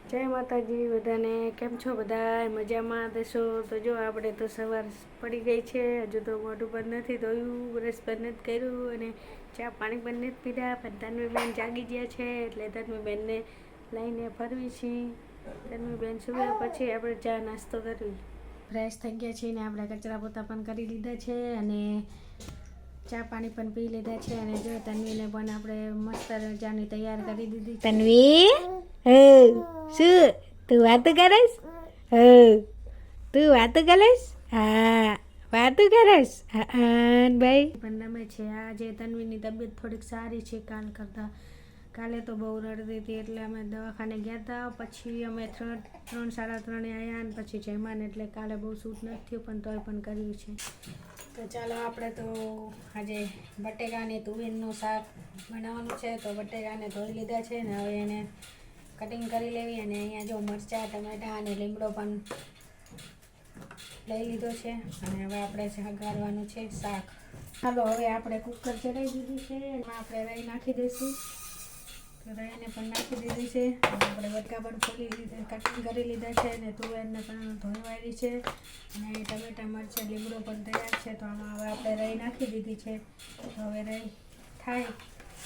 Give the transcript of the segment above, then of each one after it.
જય માતાજી બધાને, કેમ છો? બધા મજામાં દેશો? તો જો આપણે તો સવાર પડી ગઈ છે, હજુ તો મોઢું પણ નથી ધોયું, બ્રશ પણ નથી કર્યું અને ચા પાણી પણ નથી પીધા. પણ તન્વીબેન જાગી ગયા છે એટલે તન્વીબેનને લઈને ફરવી છીએ. તન્વીબેન સુવે પછી આપણે ચા નાસ્તો કરવી. ફ્રેશ થઈ ગયા છીએ ને આપણે કચરા પોતા પણ કરી લીધા છે અને ચા પાણી પણ પી લીધા છે. અને જો તન્વીને પણ આપણે મસ્ત મજાની તૈયાર કરી દીધી. તન્વી શું તું વાતો કરીશ? તું વાતો કરીશ? હા વાતો કરીશ. ભાઈ પણ રમે છે. આજે તન્વીની તબિયત થોડીક સારી છે કાલ કરતાં. કાલે તો બહુ રડતી હતી એટલે અમે દવાખાને ગયા હતા. પછી અમે 3-3:30 આવ્યા અને પછી જમ્યા ને એટલે કાલે બહુ સૂટ નથી થયું, પણ તોય પણ કર્યું છે. તો ચાલો આપણે તો આજે બટેકાને તુવેરનું શાક બનાવવાનું છે. તો બટેકાને ધોઈ લીધા છે ને હવે એને કટિંગ કરી લેવી. અને અહીંયા જો મરચાં, ટમેટાં અને લીમડો પણ લઈ લીધો છે અને હવે આપણે વઘારવાનું છે શાક. ચાલો હવે આપણે કુકર ચડાવી દીધું છે, એમાં આપણે રાઈ નાખી દઈશું. તો રાઈને પણ નાખી દીધી છે. આપણે બટકા પણ ખોલી લીધા, કટિંગ કરી લીધા છે અને તુવેરને પણ ધોઈ વાળી છે અને ટમેટાં, મરચાં, લીમડો પણ તૈયાર છે. તો આમાં હવે આપણે રાઈ નાખી દીધી છે. તો હવે રાઈ થાય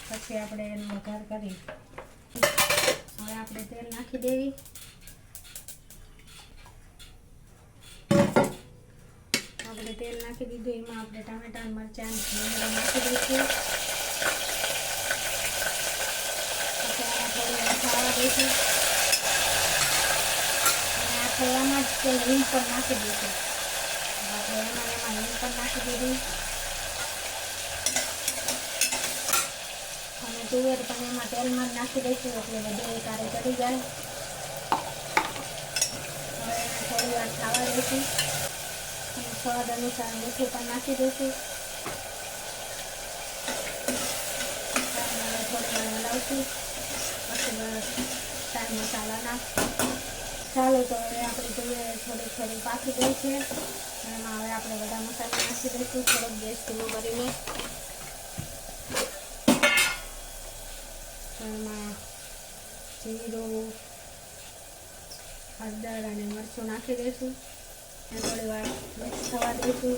પછી આપણે એનો વઘાર કરી. હવે આપણે તેલ નાખી દેવી. આપણે તેલ નાખી દીધું, એમાં આપણે ટામેટાં, મરચાં, લીમડો નાખી દઈશું. પછી આમાં થોડી ખાવા દઈશું અને આ થવામાં જ તે હિંગ પણ નાખી દઈશું. આપણે એમાં હિંગ પણ નાખી દીધી અને તુવેર પણ એમાં તેલમાં જ નાખી દઈશું એટલે બધું એકારે ચડી જાય. હવે એને થોડી વાર ખાવા દઈશું અને સ્વાદ અનુસાર મીઠું પણ નાખી દઈશું. હવે થોડી વાર હલાવશું પછી ચાટ મસાલા નાખશું. ચાલો તો હવે આપણી તુવેર થોડી પાકી ગઈ છે. એમાં હવે આપણે બધા મસાલા નાખી દઈશું. થોડોક ગેસ ધીમો કરીને એમાં જીરું, હળદર અને મરચું નાખી દઈશું અને થોડી વાર મિક્સ થવા દઈશું,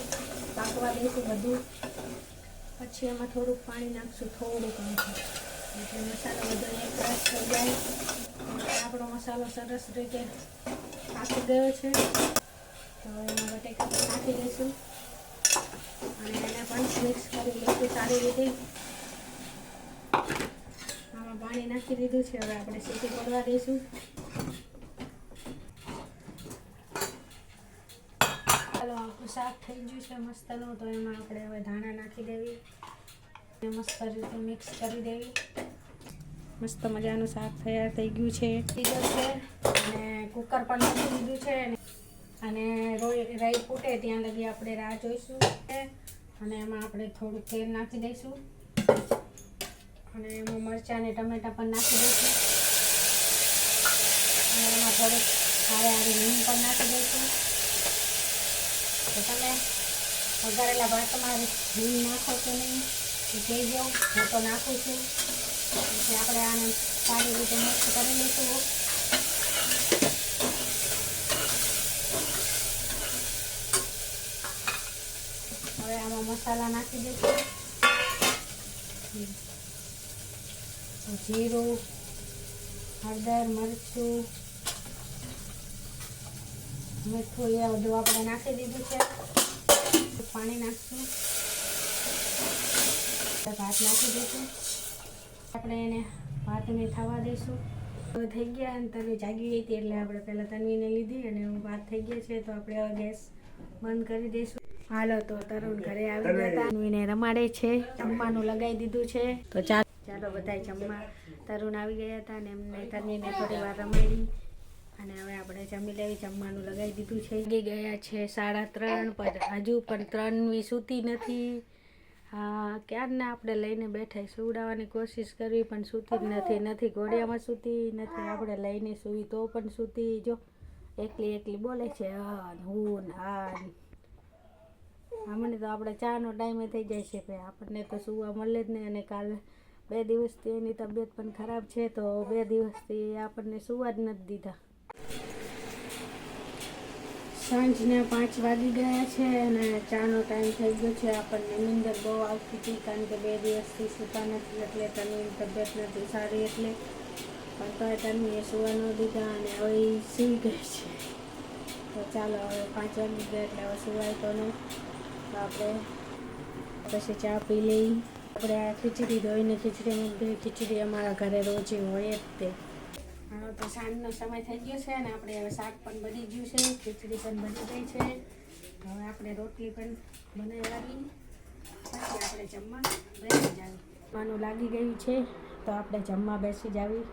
પાકવા દઈશું બધું. પછી એમાં થોડુંક પાણી નાખશું, થોડુંક એટલે મસાલો બધો એક રસ થઈ જાય. આપણો મસાલો સરસ રીતે પાકી ગયો છે. તો એમાં બટેકા પણ નાખી દઈશું અને એને પણ મિક્સ કરી લઈશું સારી રીતે. આમાં પાણી નાખી દીધું છે. હવે આપણે સીટી પડવા દઈશું. ચાલો આપણું શાક થઈ ગયું છે મસ્તનું. તો એમાં આપણે હવે ધાણા નાખી દેવી, મસ્ત રીતે મિક્સ કરી દેવી. મસ્ત મજાનું શાક તૈયાર થઈ ગયું છે. અને કુકર પણ નાખી દીધું છે અને રાઈ ફૂટે ત્યાં લગી આપણે રાહ જોઈશું. અને એમાં આપણે થોડુંક તેલ નાખી દઈશું અને એમાં મરચાં અને ટમેટાં પણ નાખી દઈશું અને એમાં થોડુંક હારી હિંગ પણ નાખી દઈશું. તો તમે વઘારેલા ભાતમાં હિંગ નાખો છો નહીં એ કહેજો, હું તો નાખું છું. એટલે આપણે આને સારી રીતે મિક્સ કરી લઈશું. હવે આમાં મસાલા નાખી દઈશું. જીરું, હળદર, મરચું, મીઠું એ બધું આપણે નાખી દીધું છે. પાણી નાખશું, ભાત નાખી દઈશું. આપણે એને ભાતને થવા દઈશું. હવે થઈ ગયા અને તન્વી જાગી ગઈ હતી એટલે આપણે પહેલાં તન્વીને લીધી અને ભાત થઈ ગયા છે. તો આપણે હવે ગેસ બંધ કરી દઈશું. હાલો તો તરુણ ઘરે આવી ગયા હતા. તન્વીને રમાડે છે, જમવાનું લગાવી દીધું છે. તો ચાલો બધાય જમવા. તરુણ આવી ગયા હતા અને એમને તન્વીને થોડી વાર રમાડી અને હવે આપણે જમી લેવી. જમવાનું લગાવી દીધું છે. વાગી ગયા છે 3:30 પર હજુ પણ તન્વી સૂતી નથી. હા ક્યારના આપણે લઈને બેઠા સુવડાવવાની કોશિશ કરવી પણ સૂતી જ નથી ઘોડિયામાં સૂતી નથી. આપણે લઈને સૂવી તો પણ સૂતી. જો એકલી બોલે છે હું હા. હમણાં તો આપણે ચાનો ટાઈમે થઈ જાય છે ભાઈ, આપણને તો સૂવા મળે જ નહીં. અને કાલે 2 દિવસથી એની તબિયત પણ ખરાબ છે, તો 2 દિવસથી આપણને સુવા જ નથી દીધા. સાંજના 5 વાગી ગયા છે અને ચાનો ટાઈમ થઈ ગયો છે. આપણને નીંદર બહુ આવતી હતી, કારણ કે 2 દિવસથી સૂતા નથી, એટલે તન્વીની તબિયત નથી સારી, એટલે પણ તોય તન્વીએ સુવા ન દીધા અને હવે સૂઈ ગઈ છે. તો ચાલો, હવે 5 વાગી ગયા એટલે હવે સુવાય તો નહીં. તો આપણે પછી ચા પી લઈ. આપણે આ ખીચડી ધોઈને ખીચડી મૂકી. ખીચડી અમારા ઘરે રોજ હોય જ તે. તો સાંજનો સમય થઈ ગયો છે અને આપણે હવે શાક પણ બની ગયું છે, ખીચડી પણ બની ગઈ છે. હવે આપણે રોટલી પણ બનાવવાની, પછી આપણે જમવા બેસી જાવી. જમવાનું લાગી ગયું છે, તો આપણે જમવા બેસી જાવી.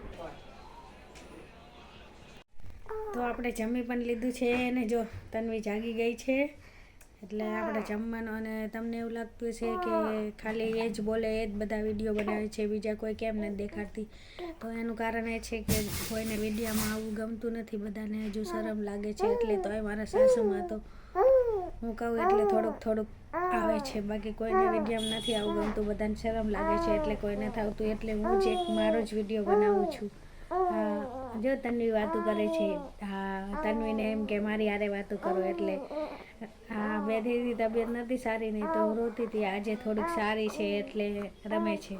તો આપણે જમી પણ લીધું છે અને જો તન્વી જાગી ગઈ છે, એટલે આપણે જમવાનું. અને તમને એવું લાગતું છે કે ખાલી એ જ બોલે, એ જ બધા વિડીયો બનાવે છે, બીજા કોઈ કેમ નથી દેખાડતી? તો એનું કારણ એ છે કે કોઈને વિડીયોમાં આવું ગમતું નથી, બધાને હજુ શરમ લાગે છે. એટલે તોય મારા સાસુમાં તો હું કહું એટલે થોડુંક આવે છે, બાકી કોઈને વિડીયોમાં નથી આવું ગમતું, બધાને શરમ લાગે છે, એટલે કોઈ નથી આવતું. એટલે હું જ એક મારો જ વિડીયો બનાવું છું. જો તન્વી વાતું કરે છે. હા, તન્વીને એમ કે મારી હારે વાતું કરો, એટલે હા, 2 દીની તબિયત નથી સારી, નહીં તો રોતી હતી. આજે થોડીક સારી છે એટલે રમે છે.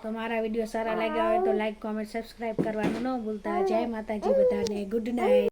તો મારા વિડીયો સારા લાગ્યા હોય તો લાઈક, કોમેન્ટ, સબસ્ક્રાઈબ કરવાનું ન ભૂલતા. જય માતાજી બધાને. Good night.